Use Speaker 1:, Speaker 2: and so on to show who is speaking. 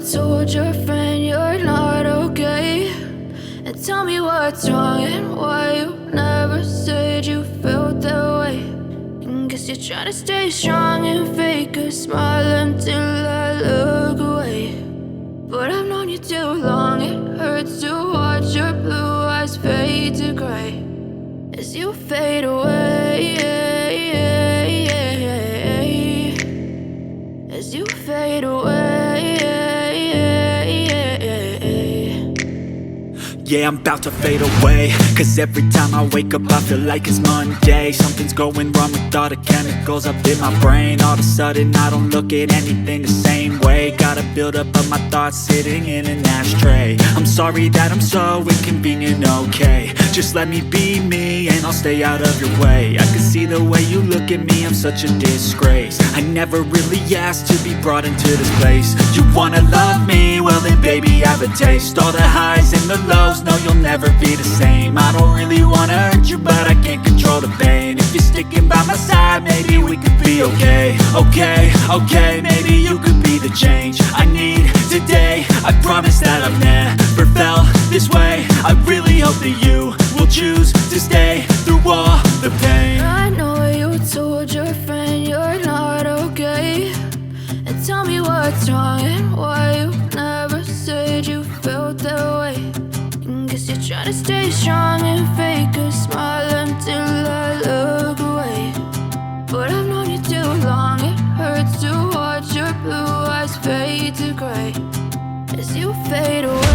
Speaker 1: told your friend you're not okay, and tell me what's wrong and why you never said you felt that way. And guess you're trying to stay strong and fake a smile until I look away. But I've known you too long, it hurts to watch your blue eyes fade to gray as you fade away, as you fade away.
Speaker 2: Yeah, I'm about to fade away, cause every time I wake up I feel like it's Monday. Something's going wrong with all the chemicals up in my brain. All of a sudden I don't look at anything the same way. Got a buildup of my thoughts sitting in an ashtray. I'm sorry that I'm so inconvenient, okay. Just let me be me and I'll stay out of your way. I can see the way you look at me, I'm such a disgrace. I never really asked to be brought into this place. You wanna love me? Well then baby, have a taste. All the highs and the lows, no, you'll never be the same. I don't really wanna hurt you, but I can't control the pain. If you're sticking by my side, maybe we could be okay. Okay, maybe you could be the change I need today. I promise that I've never felt this way. I really hope that you will choose to stay through all the pain.
Speaker 1: I know you told your friend you're not okay, and tell me what's wrong and why you never said you felt that way. Guess you're trying to stay strong and fake a smile until I look away. But I've known you too long, it hurts to watch your blue eyes fade to gray as you fade away.